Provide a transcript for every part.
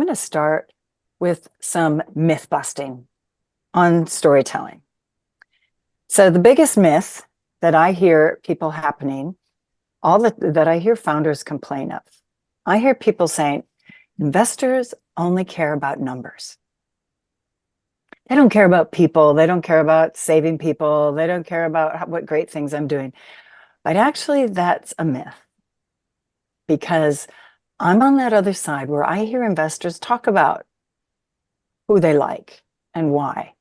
going to start with some myth busting on storytelling. So the biggest myth that I hear people happening, that I hear founders complain of, I hear people saying, investors only care about numbers. They don't care about people. They don't care about saving people. They don't care about what great things I'm doing. But actually, that's a myth, because I'm on that other side where I hear investors talk about who they like and why.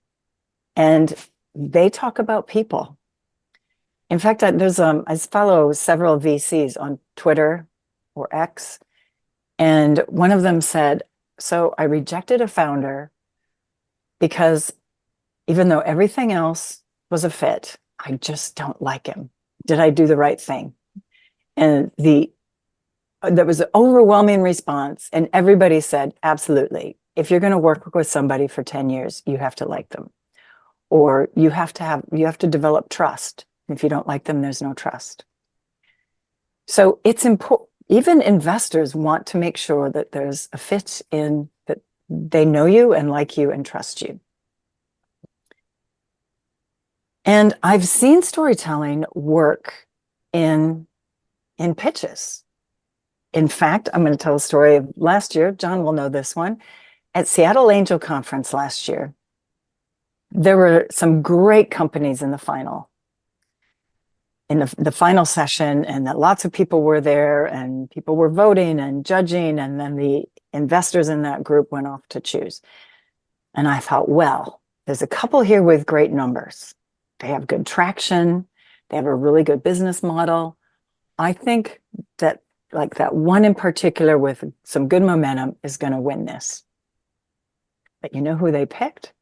And they talk about people. In fact, I follow several VCs on Twitter or X, and one of them said, so I rejected a founder because even though everything else was a fit, I just don't like him. Did I do the right thing? And there was an overwhelming response, and everybody said, absolutely. If you're going to work with somebody for 10 years, you have to like them. Or you have to develop trust. If you don't like them, there's no trust. So it's important. Even investors want to make sure that there's a fit in that they know you and like you and trust you. And I've seen storytelling work in pitches. In fact, I'm going to tell a story of last year. John will know this one. At Seattle Angel Conference last year, there were some great companies in the final session, and that lots of people were there and people were voting and judging, and then the investors in that group went off to choose. And I thought, well, there's a couple here with great numbers. They have good traction. They have a really good business model. I think that like that one in particular with some good momentum is going to win this. But you know who they picked?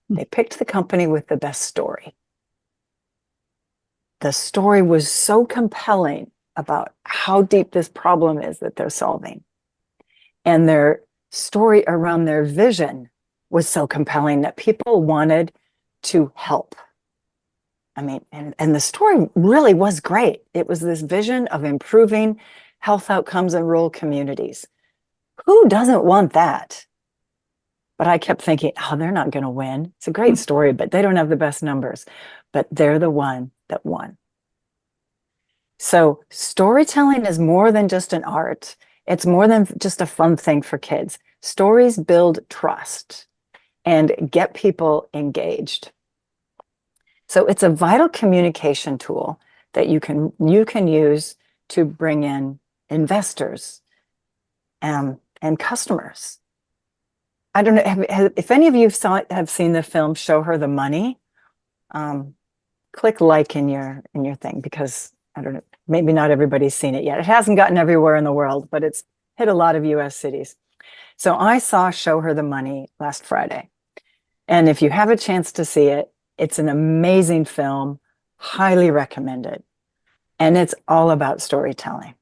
They picked the company with the best story. The story was so compelling about how deep this problem is that they're solving. And their story around their vision was so compelling that people wanted to help. I mean, and the story really was great. It was this vision of improving health outcomes in rural communities. Who doesn't want that? But I kept thinking, oh, they're not going to win. It's a great story, but they don't have the best numbers. But they're the one that won. So storytelling is more than just an art. It's more than just a fun thing for kids. Stories build trust and get people engaged. So it's a vital communication tool that you can use to bring in investors and customers. I don't know if any of you have seen the film Show Her the Money. Click like in your thing, because I don't know, maybe not everybody's seen it yet. It hasn't gotten everywhere in the world, but it's hit a lot of US cities. So I saw Show Her the Money last Friday. And if you have a chance to see it, it's an amazing film, highly recommended. And it's all about storytelling.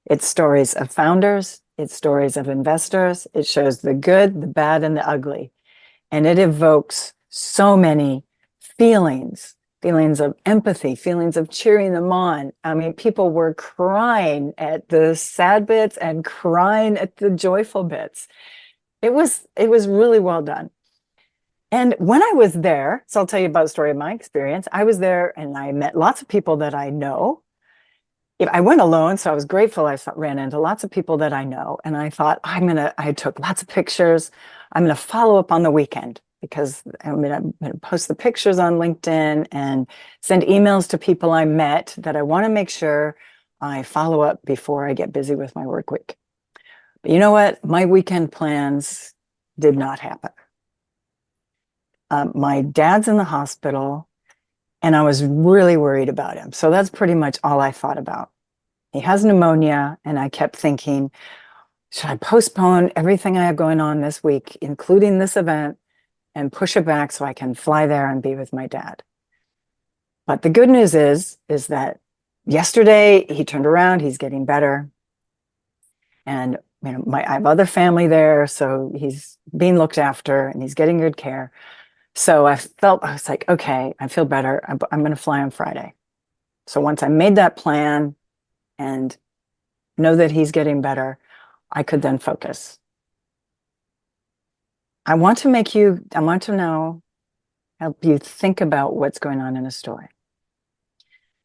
It's stories of founders, it's stories of investors. It shows the good, the bad, and the ugly. And it evokes so many feelings of empathy, feelings of cheering them on. I mean, people were crying at the sad bits and crying at the joyful bits. It was really well done. And when I was there, so I'll tell you about the story of my experience. I was there and I met lots of people that I know. I went alone, so I was grateful. I ran into lots of people that I know. And I thought, I took lots of pictures. I'm going to follow up on the weekend, because I'm going to post the pictures on LinkedIn and send emails to people I met that I want to make sure I follow up before I get busy with my work week. But you know what? My weekend plans did not happen. My dad's in the hospital, and I was really worried about him. So that's pretty much all I thought about. He has pneumonia, and I kept thinking, should I postpone everything I have going on this week, including this event, and push it back so I can fly there and be with my dad? But the good news is that yesterday he turned around, he's getting better. And I have other family there, so he's being looked after and he's getting good care. So I was like, okay, I feel better. I'm going to fly on Friday. So once I made that plan and know that he's getting better, I could then focus. I want to know, help you think about what's going on in a story.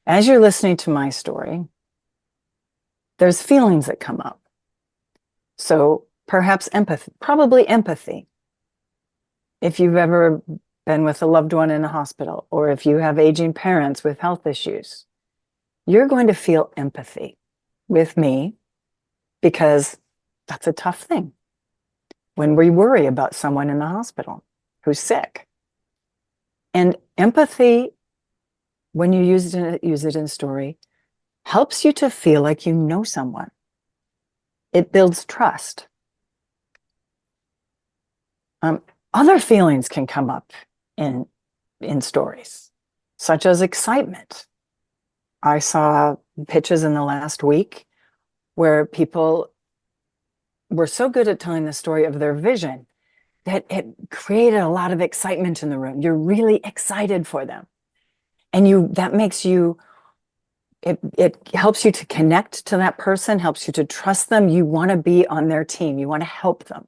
As you're listening to my story, there's feelings that come up. So perhaps empathy, probably empathy. If you've ever been with a loved one in a hospital, or if you have aging parents with health issues, you're going to feel empathy with me because that's a tough thing when we worry about someone in the hospital who's sick. And empathy, when you use it in story, helps you to feel like you know someone. It builds trust. Other feelings can come up in stories, such as excitement. I saw pitches in the last week where people were so good at telling the story of their vision that it created a lot of excitement in the room. You're really excited for them. And that makes you, it helps you to connect to that person, helps you to trust them. You want to be on their team. You want to help them.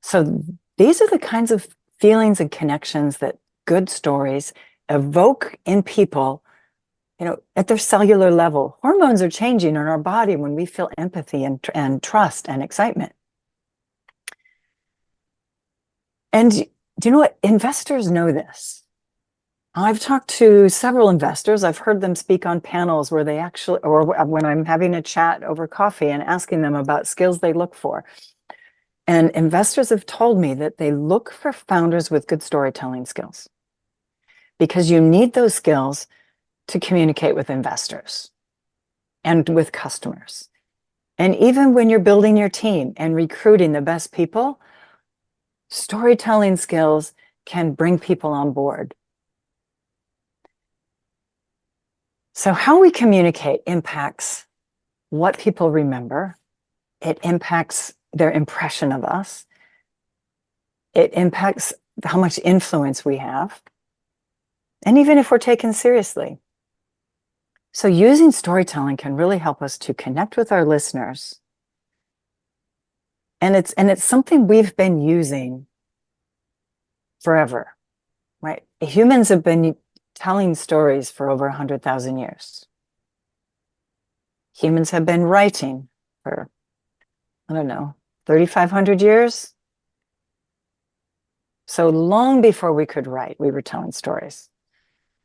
So these are the kinds of feelings and connections that good stories evoke in people, at their cellular level. Hormones are changing in our body when we feel empathy and trust and excitement. And do you know what? Investors know this. I've talked to several investors. I've heard them speak on panels where they actually, or when I'm having a chat over coffee and asking them about skills they look for. And investors have told me that they look for founders with good storytelling skills because you need those skills to communicate with investors and with customers. And even when you're building your team and recruiting the best people, storytelling skills can bring people on board. So how we communicate impacts what people remember. It impacts their impression of us. It impacts how much influence we have. And even if we're taken seriously. So using storytelling can really help us to connect with our listeners. And it's something we've been using forever, right? Humans have been telling stories for over 100,000 years. Humans have been writing for, 3,500 years. So long before we could write, we were telling stories.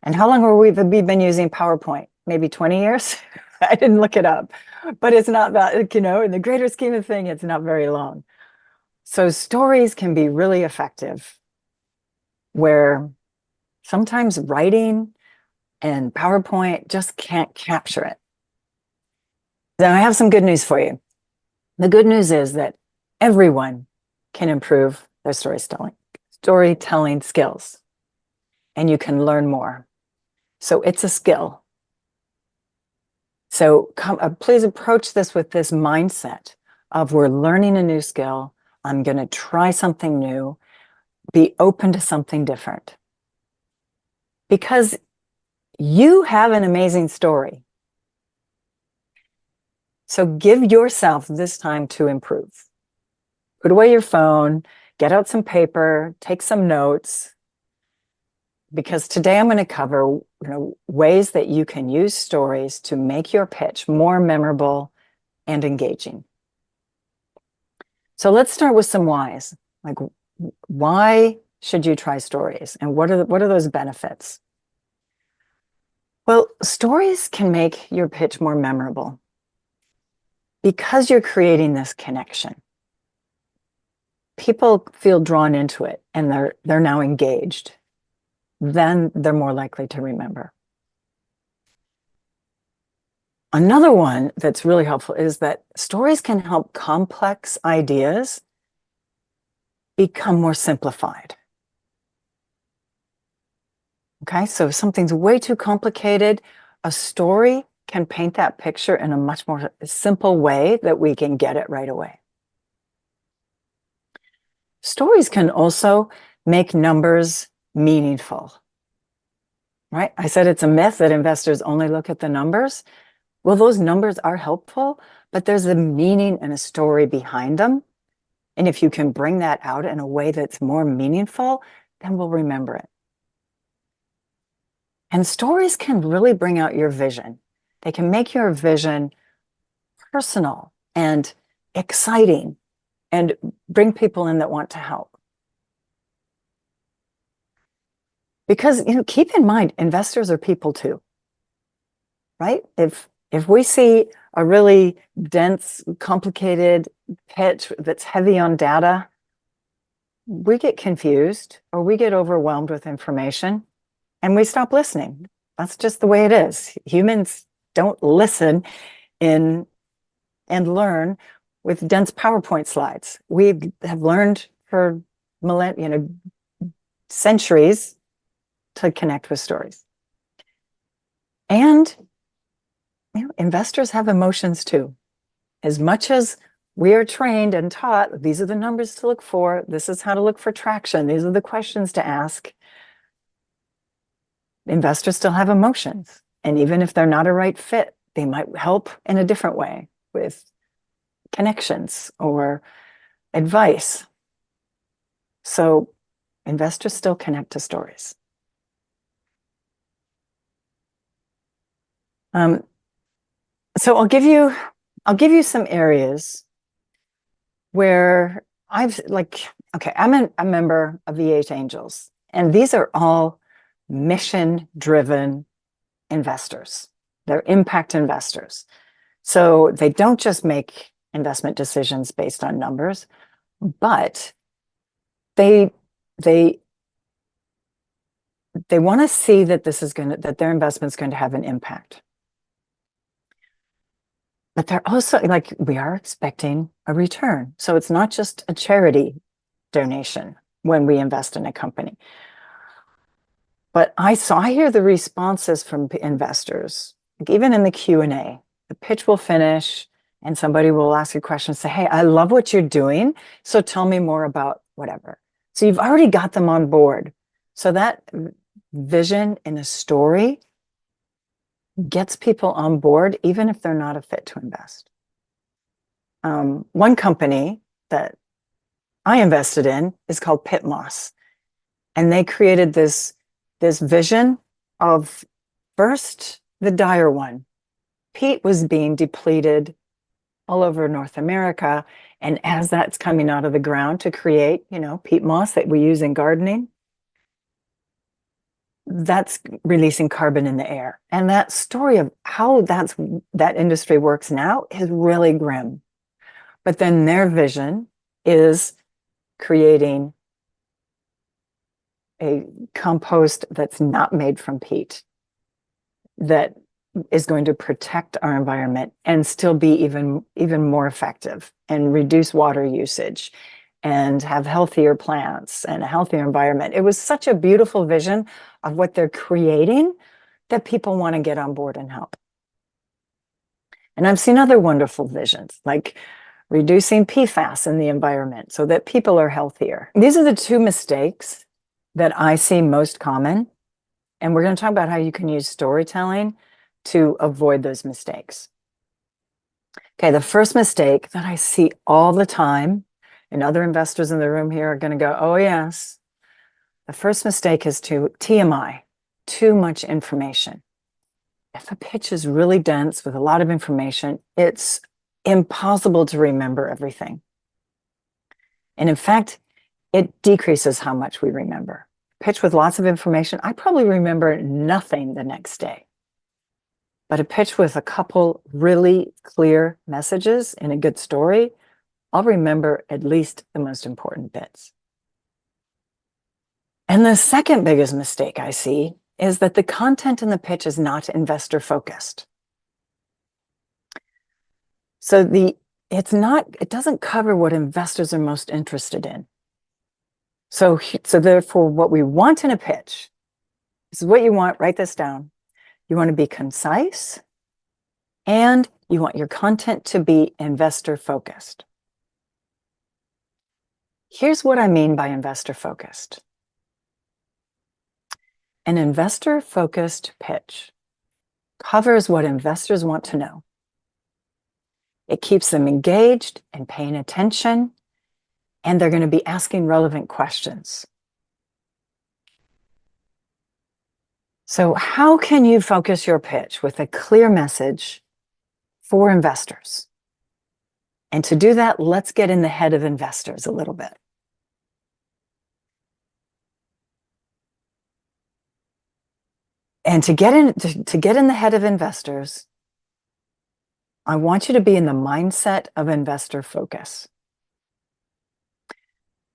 And how long have we been using PowerPoint? Maybe 20 years? I didn't look it up, but it's not that, in the greater scheme of things, it's not very long. So stories can be really effective where sometimes writing and PowerPoint just can't capture it. Now I have some good news for you. The good news is that everyone can improve their storytelling skills, and you can learn more. So it's a skill. So please approach this with this mindset of we're learning a new skill. I'm going to try something new. Be open to something different. Because you have an amazing story. So give yourself this time to improve. Put away your phone, get out some paper, take some notes. Because today I'm going to cover ways that you can use stories to make your pitch more memorable and engaging. So let's start with some whys. Like, why should you try stories? And what are those benefits? Well, stories can make your pitch more memorable because you're creating this connection. People feel drawn into it and they're now engaged. Then they're more likely to remember. Another one that's really helpful is that stories can help complex ideas become more simplified. Okay, so if something's way too complicated, a story can paint that picture in a much more simple way that we can get it right away. Stories can also make numbers meaningful, right? I said it's a myth that investors only look at the numbers. Well, those numbers are helpful, but there's a meaning and a story behind them And if you can bring that out in a way that's more meaningful, then we'll remember it. And stories can really bring out your vision. They can make your vision personal and exciting and bring people in that want to help. Because, keep in mind, investors are people too, right? If we see a really dense, complicated pitch that's heavy on data, we get confused or we get overwhelmed with information and we stop listening. That's just the way it is. Humans don't listen in and learn with dense PowerPoint slides. We have learned for centuries to connect with stories. And investors have emotions too. As much as we are trained and taught, these are the numbers to look for, this is how to look for traction, these are the questions to ask, investors still have emotions. And even if they're not a right fit, they might help in a different way with connections or advice. So investors still connect to stories. So I'll give you some areas where I'm a member of V8 Angels, and these are all mission-driven investors. They're impact investors. So they don't just make investment decisions based on numbers, but they want to see that that their investment's going to have an impact. But they're also we are expecting a return. So it's not just a charity donation when we invest in a company. But I hear the responses from investors, even in the Q&A. The pitch will finish and somebody will ask you questions, say, hey, I love what you're doing, so tell me more about whatever. So you've already got them on board. So that vision in a story gets people on board, even if they're not a fit to invest. One company that I invested in is called Pit Moss. And they created this vision of, first, the dire one. Peat was being depleted all over North America. And as that's coming out of the ground to create, peat moss that we use in gardening, that's releasing carbon in the air. And that story of how that industry works now is really grim. But then their vision is creating a compost that's not made from peat, that is going to protect our environment and still be even more effective and reduce water usage and have healthier plants and a healthier environment. It was such a beautiful vision of what they're creating that people want to get on board and help. And I've seen other wonderful visions, like reducing PFAS in the environment so that people are healthier. These are the two mistakes that I see most common. And we're going to talk about how you can use storytelling to avoid those mistakes. Okay, the first mistake that I see all the time, and other investors in the room here are going to go, oh yes. The first mistake is TMI, too much information. If a pitch is really dense with a lot of information, it's impossible to remember everything. And in fact, it decreases how much we remember. Pitch with lots of information, I probably remember nothing the next day. But a pitch with a couple really clear messages and a good story, I'll remember at least the most important bits. And the second biggest mistake I see is that the content in the pitch is not investor focused. So it doesn't cover what investors are most interested in. So therefore, what we want in a pitch, this is what you want, write this down. You want to be concise, and you want your content to be investor focused. Here's what I mean by investor focused. An investor focused pitch covers what investors want to know. It keeps them engaged and paying attention. and they're going to be asking relevant questions. So how can you focus your pitch with a clear message for investors? And to do that, let's get in the head of investors a little bit. And to get in the head of investors, I want you to be in the mindset of investor focus.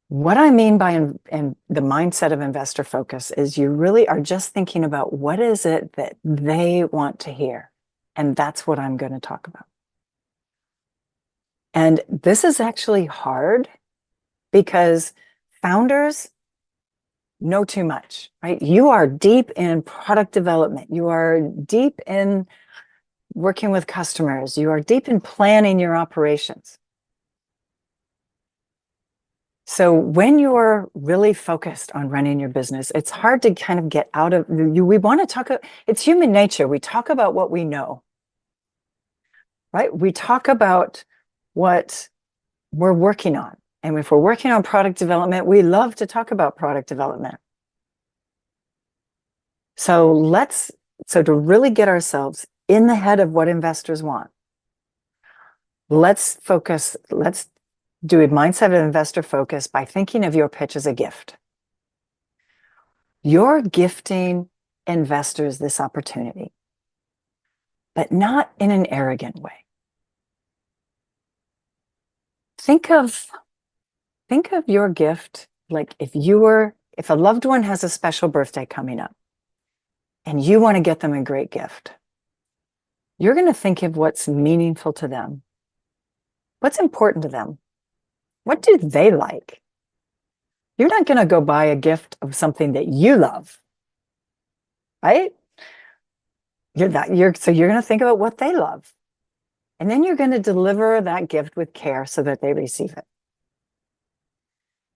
What I mean by in the mindset of investor focus is you really are just thinking about what is it that they want to hear. And that's what I'm going to talk about. And this is actually hard because founders know too much, right? You are deep in product development. You are deep in working with customers. You are deep in planning your operations. So when you're really focused on running your business, it's hard to kind of get out of you. We want to talk, it's human nature. We talk about what we know, right? We talk about what we're working on. And if we're working on product development, we love to talk about product development. So to really get ourselves in the head of what investors want, let's do a mindset of investor focus by thinking of your pitch as a gift. You're gifting investors this opportunity, but not in an arrogant way. Think of your gift like if a loved one has a special birthday coming up and you want to get them a great gift. You're going to think of what's meaningful to them. What's important to them? What do they like? You're not going to go buy a gift of something that you love, right? So you're going to think about what they love. And then you're going to deliver that gift with care so that they receive it.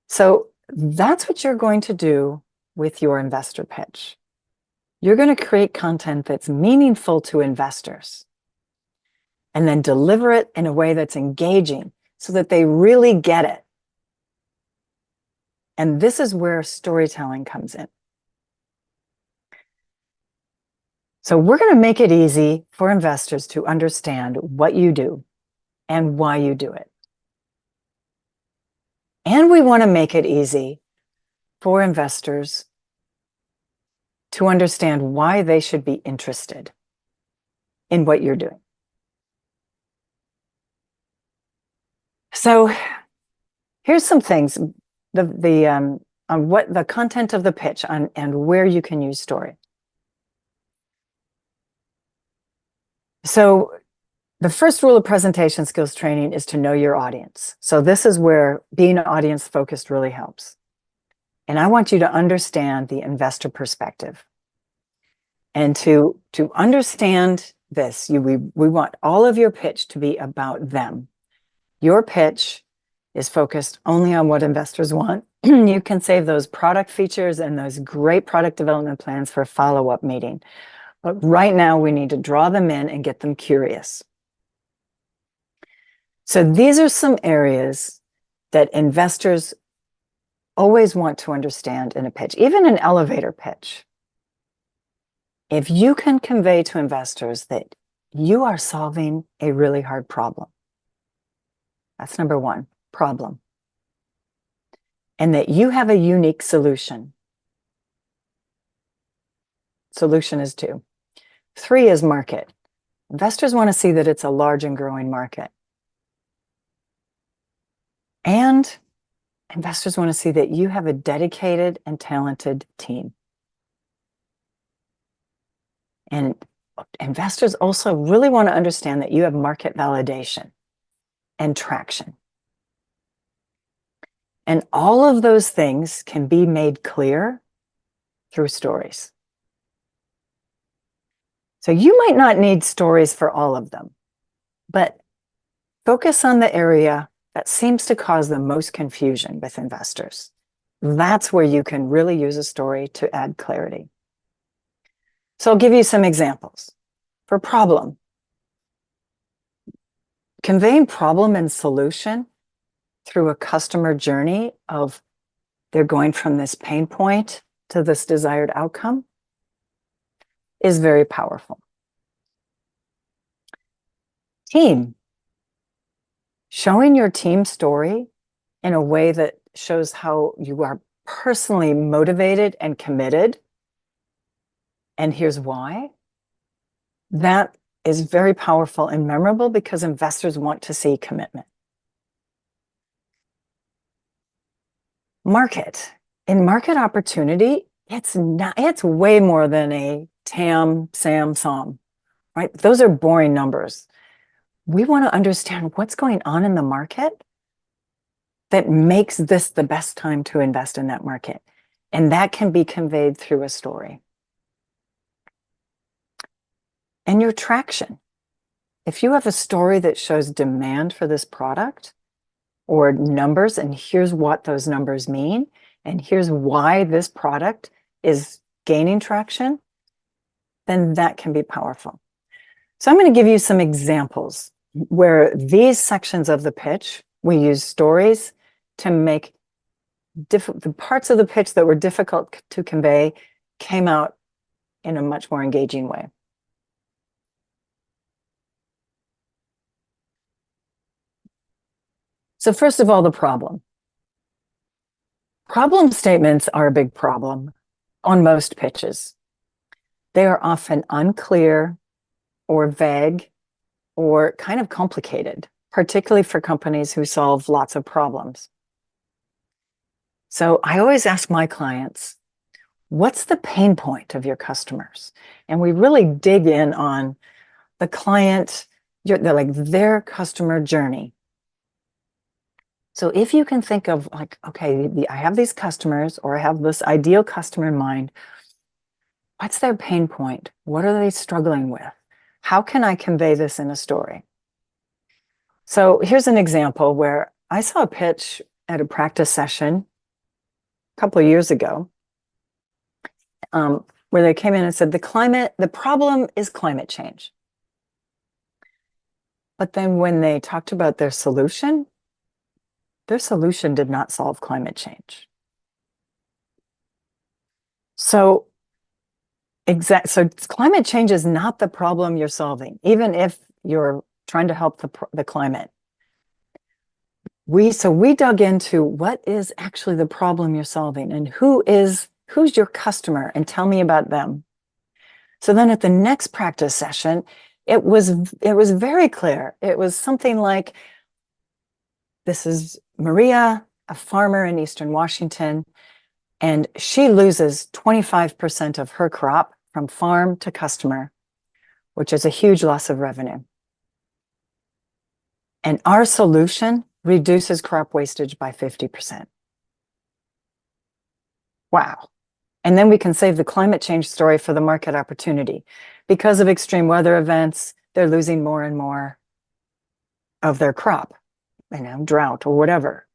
So that's what you're going to do with your investor pitch. You're going to create content that's meaningful to investors and then deliver it in a way that's engaging so that they really get it. And this is where storytelling comes in. So we're going to make it easy for investors to understand what you do and why you do it. And we want to make it easy for investors to understand why they should be interested in what you're doing. So here's some things, on what the content of the pitch and where you can use story. So the first rule of presentation skills training is to know your audience. So this is where being audience focused really helps. And I want you to understand the investor perspective. And to understand this, we want all of your pitch to be about them. Your pitch is focused only on what investors want. You can save those product features and those great product development plans for a follow-up meeting. But right now, we need to draw them in and get them curious. So these are some areas that investors always want to understand in a pitch, even an elevator pitch. If you can convey to investors that you are solving a really hard problem, that's number one, problem. And that you have a unique solution. Solution is 2. 3 is market. Investors want to see that it's a large and growing market. And investors want to see that you have a dedicated and talented team. And investors also really want to understand that you have market validation and traction. And all of those things can be made clear through stories. So you might not need stories for all of them, but focus on the area that seems to cause the most confusion with investors. That's where you can really use a story to add clarity. So I'll give you some examples. For problem, conveying problem and solution through a customer journey of they're going from this pain point to this desired outcome is very powerful. Team. Showing your team story in a way that shows how you are personally motivated and committed, and here's why. That is very powerful and memorable because investors want to see commitment. Market. In market opportunity, it's way more than a TAM, SAM, SOM, right? Those are boring numbers. We want to understand what's going on in the market that makes this the best time to invest in that market. And that can be conveyed through a story. And your traction. If you have a story that shows demand for this product or numbers, and here's what those numbers mean, and here's why this product is gaining traction, then that can be powerful. So I'm going to give you some examples where these sections of the pitch, we use stories to make the parts of the pitch that were difficult to convey came out in a much more engaging way. So first of all, the problem. Problem statements are a big problem on most pitches. They are often unclear or vague or kind of complicated, particularly for companies who solve lots of problems. So I always ask my clients, what's the pain point of your customers? And we really dig in on the client, their customer journey. So if you can think of like, okay, I have these customers or I have this ideal customer in mind, what's their pain point? What are they struggling with? How can I convey this in a story? So here's an example where I saw a pitch at a practice session a couple of years ago, where they came in and said, the problem is climate change. But then when they talked about their solution did not solve climate change. So climate change is not the problem you're solving, even if you're trying to help the climate. We dug into what is actually the problem you're solving and who's your customer, and tell me about them. So then at the next practice session, it was very clear. It was something like, this is Maria, a farmer in Eastern Washington, and she loses 25% of her crop from farm to customer, which is a huge loss of revenue. And our solution reduces crop wastage by 50%. Wow. And then we can save the climate change story for the market opportunity. Because of extreme weather events, they're losing more and more of their crop, drought or whatever.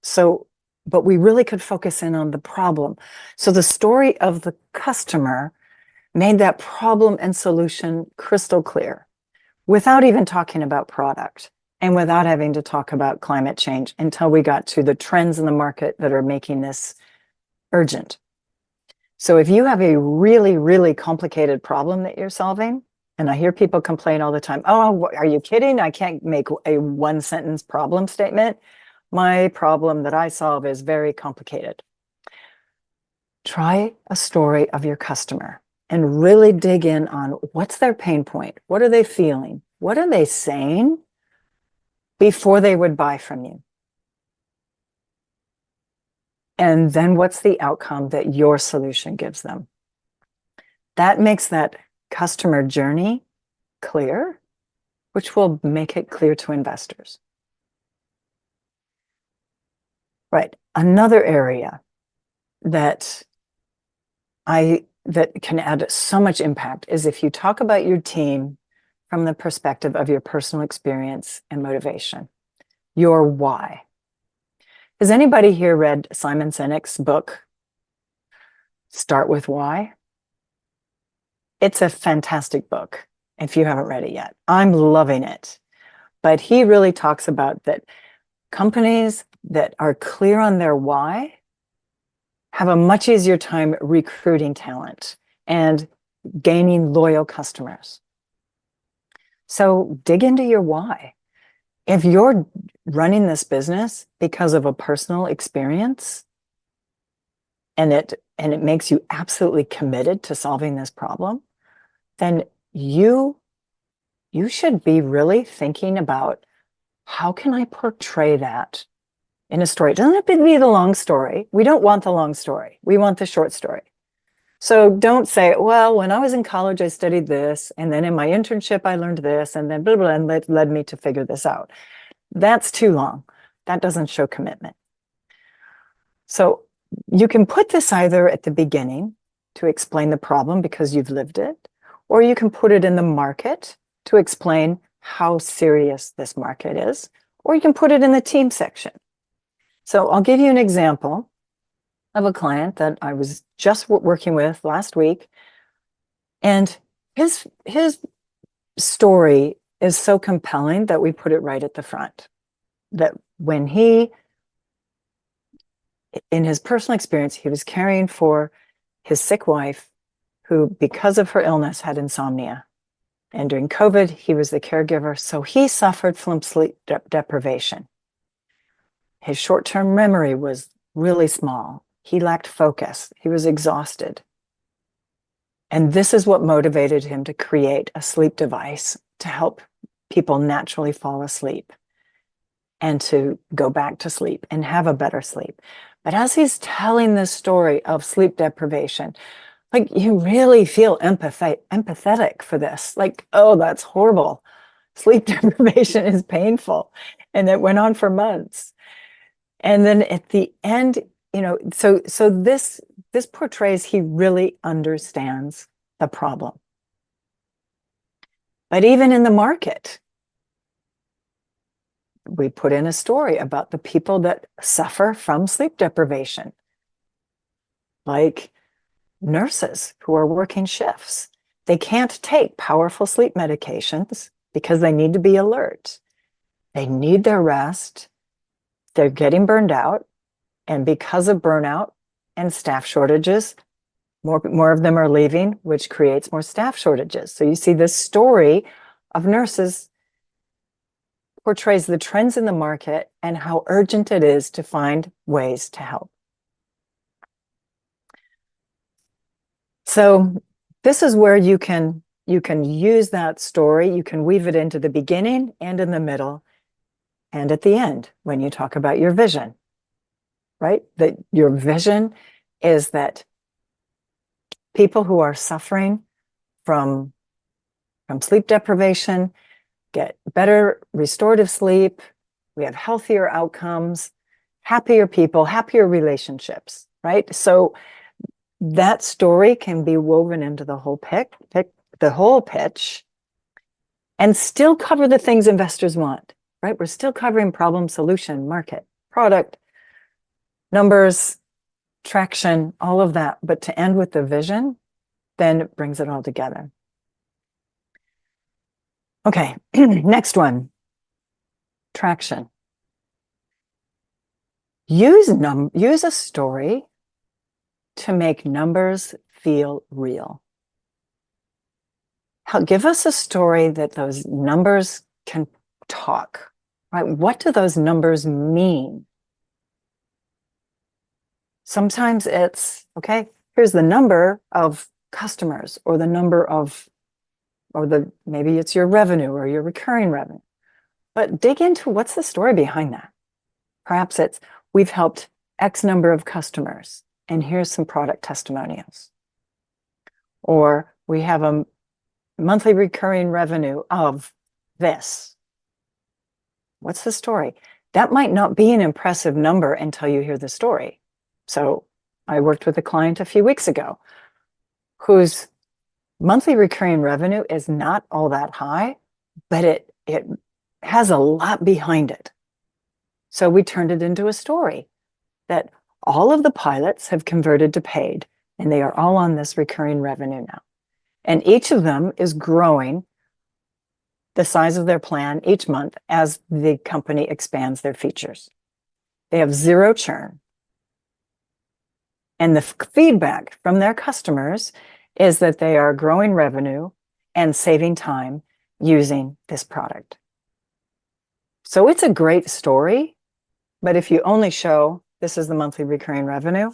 But we really could focus in on the problem. So the story of the customer made that problem and solution crystal clear without even talking about product and without having to talk about climate change until we got to the trends in the market that are making this urgent. So if you have a really, really complicated problem that you're solving, and I hear people complain all the time, oh, are you kidding? I can't make a one-sentence problem statement. My problem that I solve is very complicated. Try a story of your customer and really dig in on what's their pain point? What are they feeling? What are they saying before they would buy from you? And then what's the outcome that your solution gives them? That makes that customer journey clear, which will make it clear to investors. Right. Another area that can add so much impact is if you talk about your team from the perspective of your personal experience and motivation, your why. Has anybody here read Simon Sinek's book, Start With Why? It's a fantastic book if you haven't read it yet. I'm loving it. But he really talks about that companies that are clear on their why have a much easier time recruiting talent and gaining loyal customers. So dig into your why. If you're running this business because of a personal experience and it makes you absolutely committed to solving this problem, then you should be really thinking about, how can I portray that in a story? It doesn't have to be the long story. We don't want the long story. We want the short story. So don't say, well, when I was in college, I studied this, and then in my internship, I learned this, and then blah, blah, and it led me to figure this out. That's too long. That doesn't show commitment. So you can put this either at the beginning to explain the problem because you've lived it, or you can put it in the market to explain how serious this market is, or you can put it in the team section. So I'll give you an example of a client that I was just working with last week. And his story is so compelling that we put it right at the front. That when he, in his personal experience, he was caring for his sick wife who, because of her illness, had insomnia. And during COVID, he was the caregiver. So he suffered from sleep deprivation. His short-term memory was really small. He lacked focus. He was exhausted. And this is what motivated him to create a sleep device to help people naturally fall asleep and to go back to sleep and have a better sleep. But as he's telling this story of sleep deprivation, like, you really feel empathetic for this. Like, oh, that's horrible. Sleep deprivation is painful. And it went on for months. And then at the end, so this portrays he really understands the problem. But even in the market, we put in a story about the people that suffer from sleep deprivation, like nurses who are working shifts. They can't take powerful sleep medications because they need to be alert. They need their rest. They're getting burned out. And because of burnout and staff shortages, more of them are leaving, which creates more staff shortages. So you see this story of nurses portrays the trends in the market and how urgent it is to find ways to help. So this is where you can use that story. You can weave it into the beginning and in the middle and at the end when you talk about your vision, right? That your vision is that people who are suffering from sleep deprivation get better restorative sleep. We have healthier outcomes, happier people, happier relationships, right? So that story can be woven into the whole pitch, and still cover the things investors want, right? We're still covering problem, solution, market, product, numbers, traction, all of that. But to end with the vision, then it brings it all together. Okay, next one, traction. Use a story to make numbers feel real. Give us a story that those numbers can talk, right? What do those numbers mean? Sometimes it's, okay, here's the number of customers, or the number of, maybe it's your revenue or your recurring revenue. But dig into what's the story behind that. Perhaps it's, we've helped X number of customers, and here's some product testimonials. Or we have a monthly recurring revenue of this. What's the story? That might not be an impressive number until you hear the story. So I worked with a client a few weeks ago whose monthly recurring revenue is not all that high, but it has a lot behind it. So we turned it into a story that all of the pilots have converted to paid, and they are all on this recurring revenue now. And each of them is growing the size of their plan each month as the company expands their features. They have zero churn. And the feedback from their customers is that they are growing revenue and saving time using this product. So it's a great story, but if you only show this is the monthly recurring revenue,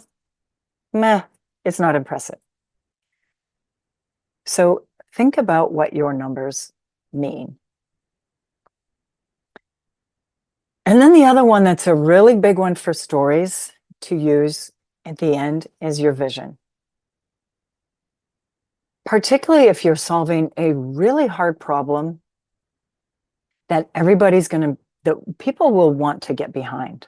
meh, it's not impressive. So think about what your numbers mean. And then the other one that's a really big one for stories to use at the end is your vision. Particularly if you're solving a really hard problem that that people will want to get behind.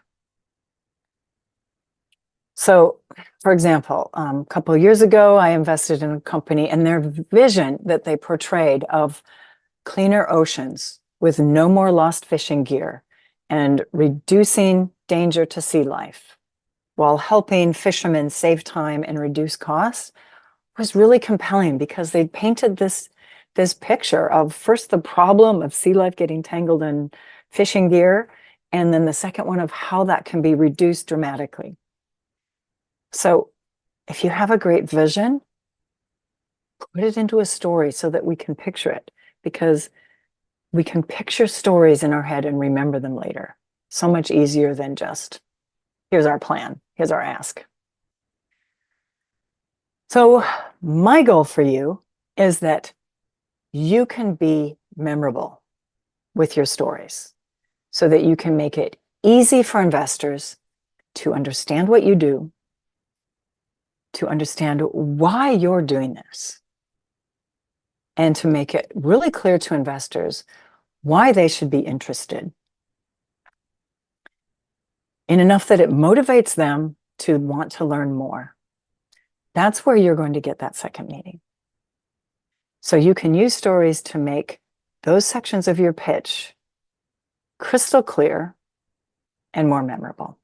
So, for example, a couple of years ago, I invested in a company, and their vision that they portrayed of cleaner oceans with no more lost fishing gear and reducing danger to sea life while helping fishermen save time and reduce costs was really compelling, because they painted this picture of first the problem of sea life getting tangled in fishing gear, and then the second one of how that can be reduced dramatically. So if you have a great vision, put it into a story so that we can picture it, because we can picture stories in our head and remember them later. So much easier than just, here's our plan, here's our ask. So my goal for you is that you can be memorable with your stories so that you can make it easy for investors to understand what you do, to understand why you're doing this, and to make it really clear to investors why they should be interested, in enough that it motivates them to want to learn more. That's where you're going to get that second meeting. So you can use stories to make those sections of your pitch crystal clear and more memorable.